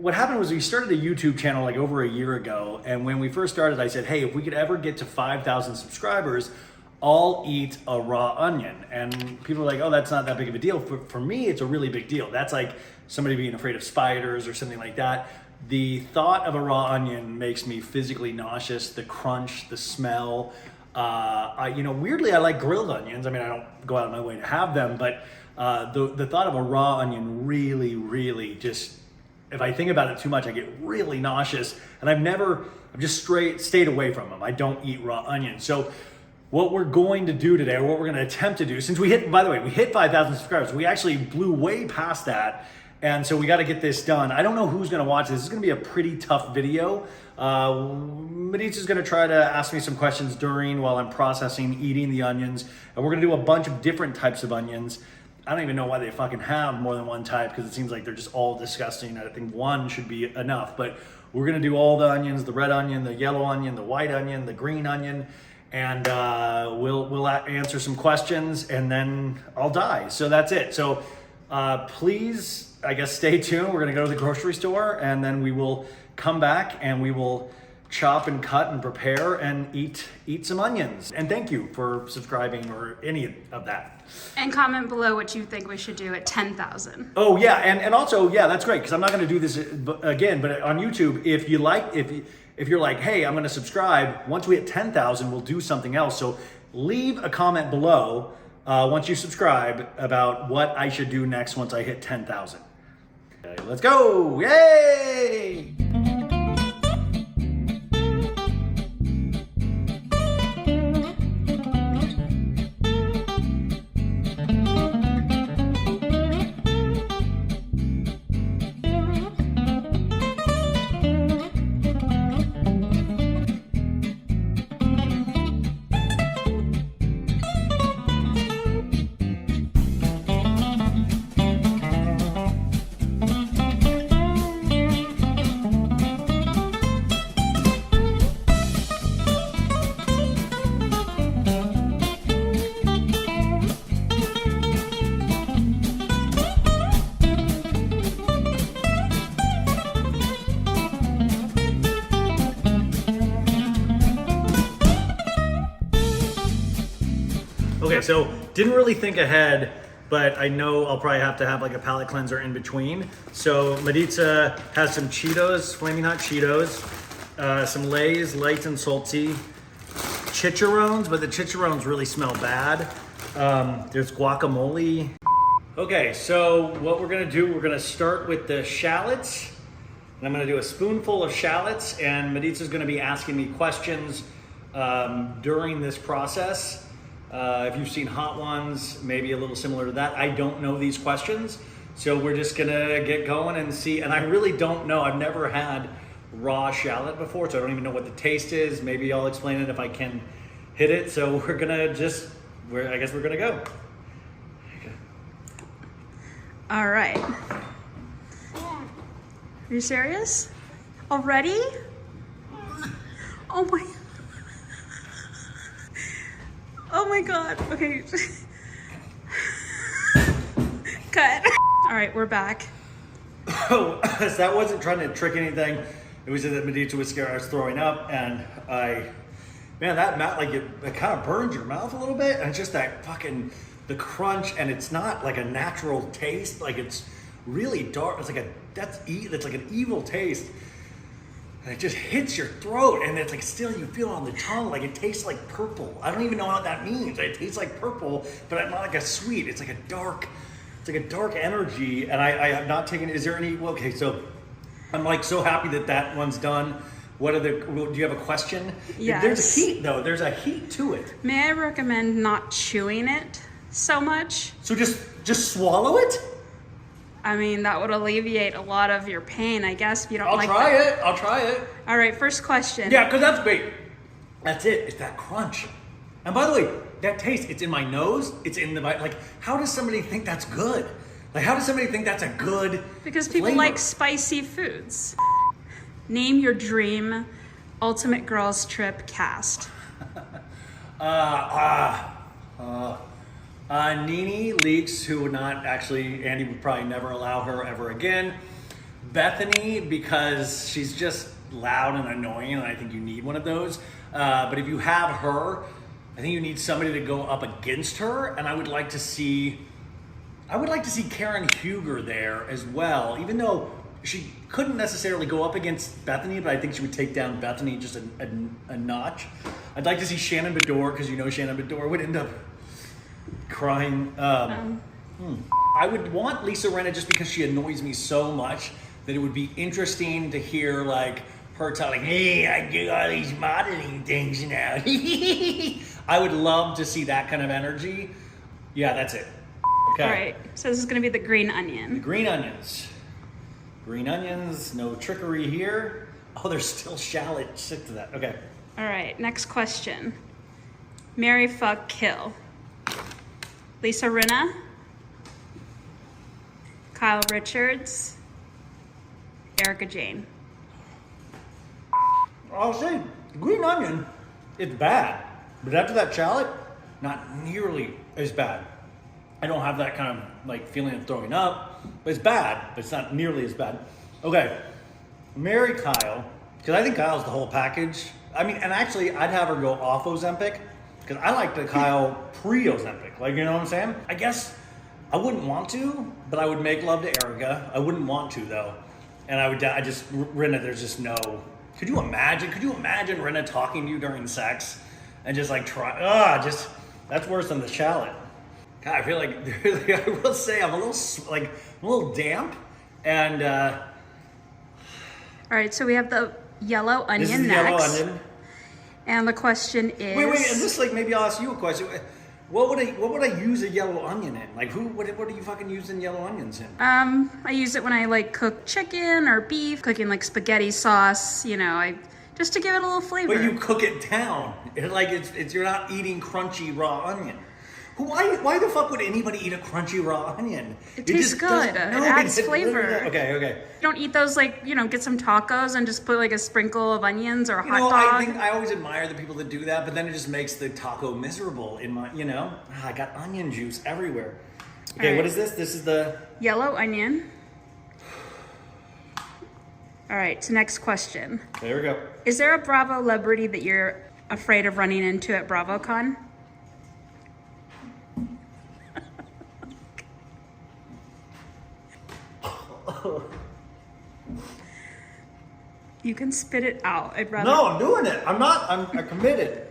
what happened was we started a YouTube channel like over a year ago. And when we first started, I said, hey, if we could ever get to 5,000 subscribers, I'll eat a raw onion. And people are like, oh, that's not that big of a deal. For me, it's a really big deal. That's like somebody being afraid of spiders or something like that. The thought of a raw onion makes me physically nauseous. The crunch, the smell. Weirdly, I like grilled onions. I mean, I don't go out of my way to have them, but the thought of a raw onion really just, if I think about it too much, I get really nauseous, and I've just stayed away from them. I don't eat raw onions. So what we're going to do today, or what we're going to attempt to do, since we hit 5,000 subscribers, we actually blew way past that. And so we got to get this done. I don't know who's going to watch this. This is going to be a pretty tough video. Maritza's going to try to ask me some questions while I'm processing, eating the onions. And we're going to do a bunch of different types of onions. I don't even know why they fucking have more than one type, because it seems like they're just all disgusting. I think one should be enough. But we're going to do all the onions, the red onion, the yellow onion, the white onion, the green onion. And we'll answer some questions, and then I'll die. So that's it. So please, I guess, stay tuned. We're gonna go to the grocery store, and then we will come back and we will chop and cut and prepare and eat some onions. And thank you for subscribing or any of that. And comment below what you think we should do at 10,000. Oh yeah, and also, yeah, that's great, because I'm not gonna do this again, but on YouTube, if you're like, hey, I'm gonna subscribe, once we hit 10,000, we'll do something else. So leave a comment below once you subscribe about what I should do next once I hit 10,000. Okay, let's go! Yay! Okay, so didn't really think ahead, but I know I'll probably have to have like a palate cleanser in between. So Maritza has some Cheetos, Flaming Hot Cheetos, some Lay's, light and salty, chicharrones, but the chicharrones really smell bad. There's guacamole. Okay, so what we're gonna do, we're gonna start with the shallots. And I'm gonna do a spoonful of shallots, and Maritza's gonna be asking me questions during this process. If you've seen Hot Ones, maybe a little similar to that. I don't know these questions, so we're just gonna get going and see. And I really don't know, I've never had raw shallot before, so I don't even know what the taste is. Maybe I'll explain it if I can hit it. So we're gonna I guess we're gonna go. Okay. All right. Are you serious? Already? Oh my. Oh my God. Okay. Cut. All right, we're back. Oh, so that wasn't trying to trick anything. It was just that Maritza was scared I was throwing up, and that like it kind of burns your mouth a little bit, and it's just that the crunch, and it's not like a natural taste. Like, it's really dark. It's like that's like an evil taste. And it just hits your throat, and it's like still you feel it on the tongue, like it tastes like purple. I don't even know what that means. It tastes like purple, but not like a sweet. It's like a dark energy, and I have not taken. Is there any? Okay, so I'm like so happy that one's done. Do you have a question? Yes. There's a heat though. There's a heat to it. May I recommend not chewing it so much? So just swallow it? I mean, that would alleviate a lot of your pain, I guess, if you don't I'll try it. All right, first question. Yeah, because that's big. That's it. It's that crunch. And by the way, that taste, it's in my nose. It's in like, how does somebody think that's good? Like, how does somebody think that's a good Because people flavor? like spicy foods. Name your dream Ultimate Girls Trip cast. Nene Leakes, who would not actually, Andy would probably never allow her ever again. Bethany, because she's just loud and annoying, and I think you need one of those. But if you have her, I think you need somebody to go up against her, and I would like to see Karen Huger there as well, even though she couldn't necessarily go up against Bethany, but I think she would take down Bethany just a notch. I'd like to see Shannon Bedore, because Shannon Bedore would end up crying. I would want Lisa Rinna just because she annoys me so much that it would be interesting to hear like her telling, hey, I do all these modeling things now. I would love to see that kind of energy. Yeah, that's it. Okay. All right, so this is gonna be the green The onion. green onions. Green onions, no trickery here. Oh, there's still shallot. Stick to that. Okay. All right, next question. Marry, fuck, kill. Lisa Rinna, Kyle Richards, Erica Jane. I'll say, green onion, it's bad. But after that shallot, not nearly as bad. I don't have that kind of like feeling of throwing up, but it's bad, but it's not nearly as bad. Okay, marry Kyle, because I think Kyle's the whole package. I mean, and actually, I'd have her go off Ozempic, because I like the Kyle pre-Ozempic. Like, you know what I'm saying? I guess I wouldn't want to, but I would make love to Erica. I wouldn't want to though, and Rinna. There's just no. Could you imagine Rinna talking to you during sex, and just like that's worse than the shallot. God, I feel like I will say I'm a little damp, and All right, so we have the yellow onion this is the next. yellow onion. And the question is... Wait, and this maybe I'll ask you a question. What would I use a yellow onion in? Like what are you fucking using yellow onions in? I use it when I like cook chicken or beef, cooking like spaghetti sauce, just to give it a little flavor. But you cook it down. It's you're not eating crunchy raw onion. Why the fuck would anybody eat a crunchy raw onion? It tastes good. It adds flavor. Okay. You don't eat those get some tacos and just put like a sprinkle of onions or a hot dog. I think I always admire the people that do that, but then it just makes the taco miserable in my, I got onion juice everywhere. Okay, right. What is this? This is the... Yellow onion. All right, so next question. There we go. Is there a Bravo celebrity that you're afraid of running into at BravoCon? You can spit it out. I'd rather... No, I'm doing it. I'm committed.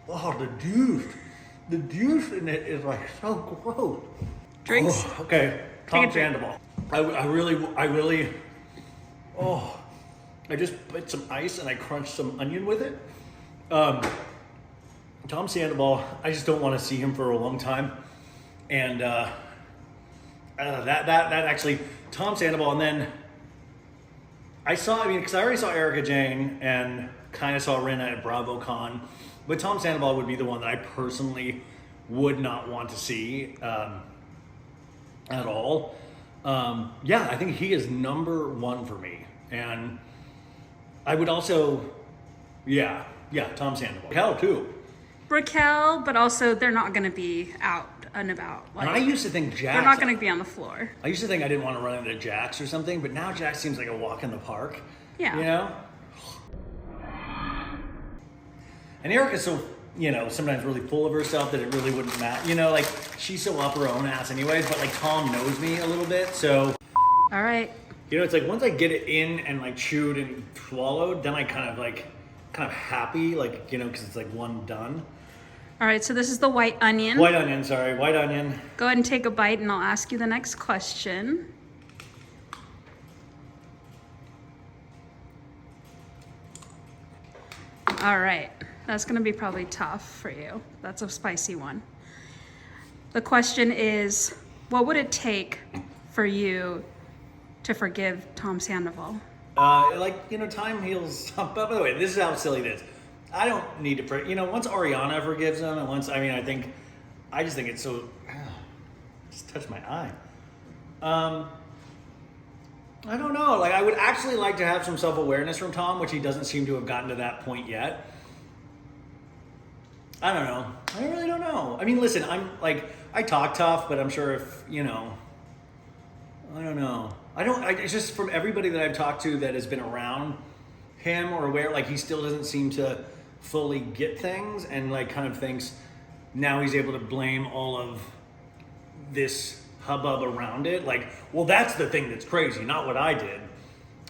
Oh, the juice in it is like so gross. Drinks? Oh, okay, Tom Take a drink. Sandoval. I just put some ice and I crunched some onion with it. Tom Sandoval, I just don't want to see him for a long time. And that actually, Tom Sandoval, and then because I already saw Erica Jane and kind of saw Rinna at BravoCon, but Tom Sandoval would be the one that I personally would not want to see at all. I think he is number one for me. And I would also, Tom Sandoval. Hell, too. Raquel, but also they're not going to be out and about. And I used to think Jax... They're not going to be on the floor. I used to think I didn't want to run into Jax or something, but now Jax seems like a walk in the park. Yeah. And Erica's so, sometimes really full of herself that it really wouldn't matter. She's so up her own ass anyways, but Tom knows me a little bit, so... All right. It's like once I get it in and chewed and swallowed, then I kind of happy, because it's one done. All right, so this is the white onion. White onion. Go ahead and take a bite and I'll ask you the next question. All right, that's gonna be probably tough for you. That's a spicy one. The question is, what would it take for you to forgive Tom Sandoval? Time heals. By the way, this is how silly it is. I don't need to, once Ariana forgives him, and I just think it's so, just touched my eye. I don't know, I would actually like to have some self-awareness from Tom, which he doesn't seem to have gotten to that point yet. I don't know. I really don't know. I mean, listen, I talk tough, but I'm sure if, I don't know. It's just from everybody that I've talked to that has been around him or aware, like he still doesn't seem to fully get things and like kind of thinks now he's able to blame all of this hubbub around it. Like, well, that's the thing that's crazy, not what I did.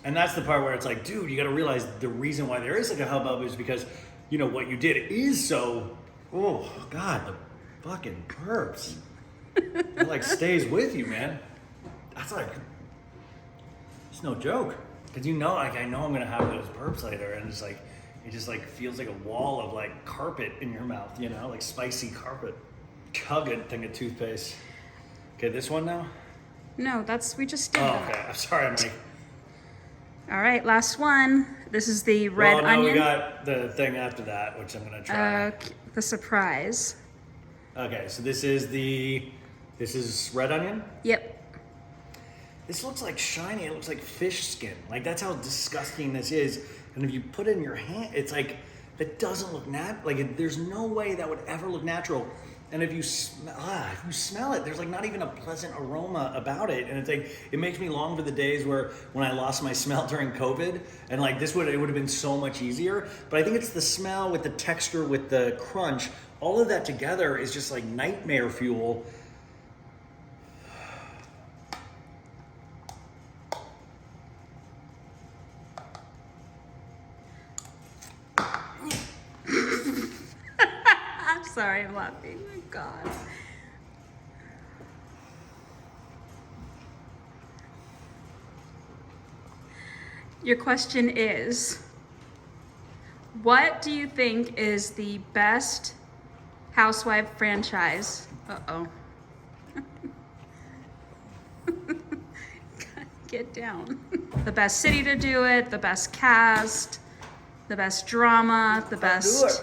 And that's the part where it's like, dude, you got to realize the reason why there is like a hubbub is because, you know, what you did is so, oh God, the fucking perps. It like stays with you, man. That's like, it's no joke. Cause you know, like I know I'm gonna have those burps later, and it's like, it just like feels like a wall of like carpet in your mouth, you know, like spicy carpet. Chug a thing of toothpaste. Okay, this one now? No, we just did that. Okay, I'm sorry, I'm like. All right, last one. This is the red onion. We got the thing after that, which I'm gonna try. The surprise. Okay, so this is red onion? Yep. This looks like shiny, it looks like fish skin. Like that's how disgusting this is. And if you put it in your hand, it's like, it doesn't look there's no way that would ever look natural. And if you smell it, there's like not even a pleasant aroma about it. And it's like, it makes me long for the days where when I lost my smell during COVID and like it would have been so much easier. But I think it's the smell with the texture, with the crunch, all of that together is just like nightmare fuel. Sorry, I'm laughing. Oh my God. Your question is, what do you think is the best housewife franchise? Uh-oh. Get down. The best city to do it, the best cast, the best drama, the best... Do it.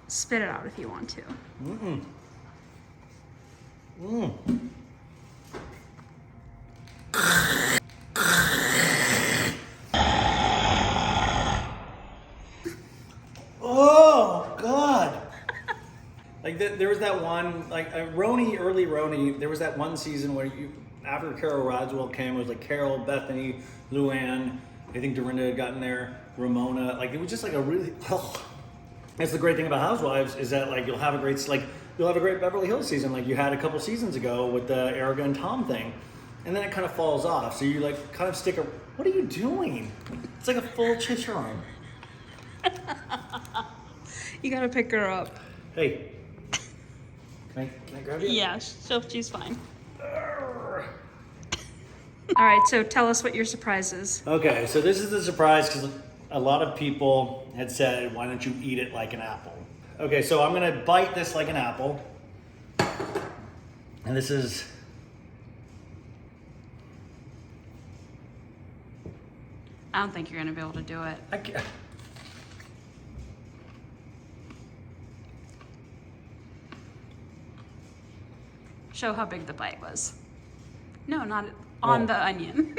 Spit it out if you want to. Oh God! Like there was that one, like early Roni. There was that one season where after Carol Roswell came, it was like Carol, Bethany, Luann. I think Dorinda had gotten there. Ramona. Like it was just like a really. That's the great thing about Housewives is that like you'll have a great Beverly Hills season like you had a couple seasons ago with the Erica and Tom thing, and then it kind of falls off. So you like kind of stick a. What are you doing? It's like a full chicharron. You gotta pick her up. Hey, can I grab you? Yeah, she's fine. All right, so tell us what your surprise is. Okay, so this is the surprise because a lot of people had said, why don't you eat it like an apple? Okay, so I'm gonna bite this like an apple. And this is... I don't think you're gonna be able to do it. I can't. Show how big the bite was. No, not on the onion.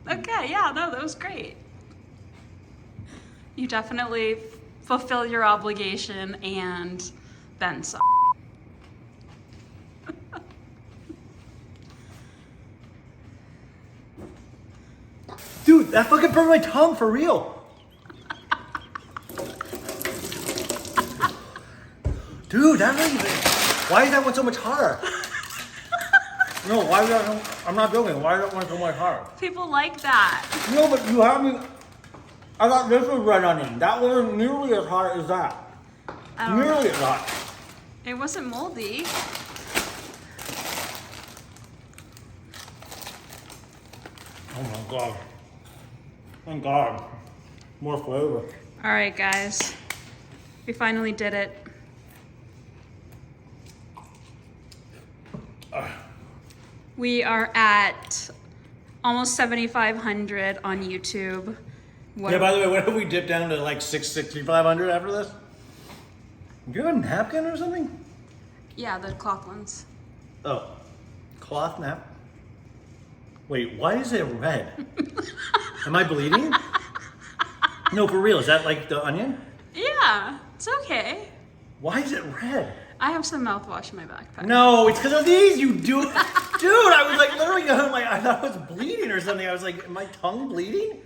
Okay, yeah, no, that was great. You definitely fulfill your obligation and then some. Dude, that fucking burned my tongue for real. Dude, why is that one so much hotter? No, I'm not joking. Why is that one so much hotter? People like that. No, but you have me. I thought this was red onion. That wasn't nearly as hot as that. Nearly as hot. It wasn't moldy. Oh my God. Thank God. More flavor. All right, guys. We finally did it. We are at almost 7,500 on YouTube. Yeah, by the way, what if we dip down to like 6,500 after this? Do you have a napkin or something? Yeah, the cloth ones. Oh, cloth nap? Wait, why is it red? Am I bleeding? No, for real, is that like the onion? Yeah, it's okay. Why is it red? I have some mouthwash in my backpack. No, it's because of these, you do. Dude, I was like literally going like I thought I was bleeding or something. I was like, am my tongue bleeding?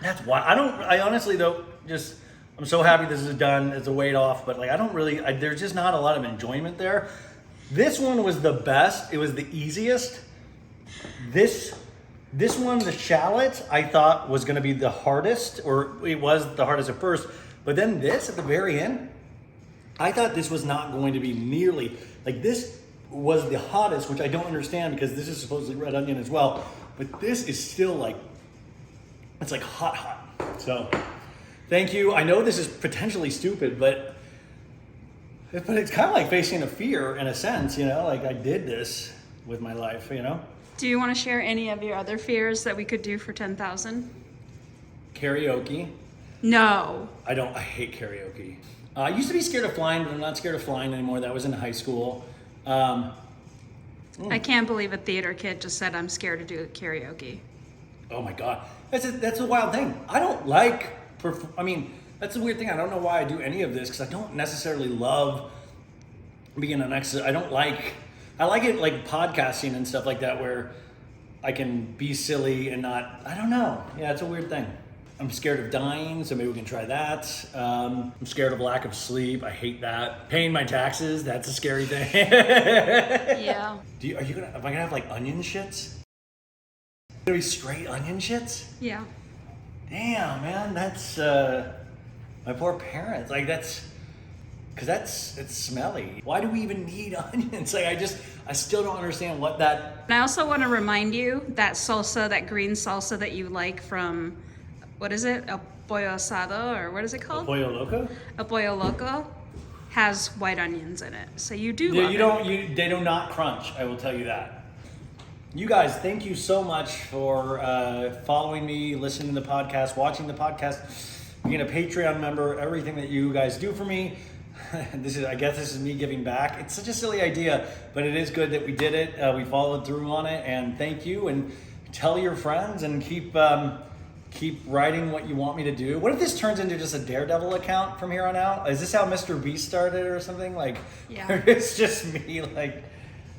That's why I honestly though just I'm so happy this is done. It's a weight off, but like I don't really there's just not a lot of enjoyment there. This one was the best. It was the easiest. This one, the Shallots, I thought was going to be the hardest, or it was the hardest at first. But then this at the very end, I thought this was not going to be nearly like this was the hottest, which I don't understand because this is supposedly red onion as well. But this is still like it's like hot. So thank you. I know this is potentially stupid, but it's kind of like facing a fear in a sense, you know, like I did this with my life, you know. Do you want to share any of your other fears that we could do for 10,000? Karaoke. No. I hate karaoke. I used to be scared of flying, but I'm not scared of flying anymore. That was in high school. I can't believe a theater kid just said I'm scared to do karaoke. Oh my God. That's a wild thing. I don't like, that's a weird thing. I don't know why I do any of this because I don't necessarily love being an extra. I like it like podcasting and stuff like that where I can be silly and not, I don't know. Yeah, it's a weird thing. I'm scared of dying, so maybe we can try that. I'm scared of lack of sleep. I hate that. Paying my taxes, that's a scary thing. Yeah. Am I gonna have like onion shits? Gonna be straight onion shits? Yeah. Damn, man, that's my poor parents. Like it's smelly. Why do we even need onions? Like I still don't understand what that. And I also want to remind you that salsa, that green salsa that you like from, what is it? El Pollo Asado, or what is it called? Pollo Loco? El Pollo Loco has white onions in it. So you do Yeah, love it. they do not crunch, I will tell you that. You guys, thank you so much for following me, listening to the podcast, watching the podcast, being a Patreon member, everything that you guys do for me. I guess this is me giving back. It's such a silly idea, but it is good that we did it. We followed through on it, and thank you. And tell your friends and keep writing what you want me to do. What if this turns into just a Daredevil account from here on out? Is this how Mr. Beast started or something? Like, Yeah. It's just me like,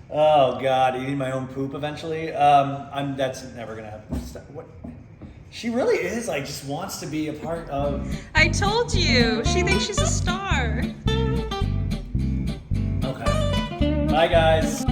oh God, eating my own poop eventually. That's never gonna happen. What? She really is like just wants to be a part of. I told you. She thinks she's a star. Okay. Bye guys.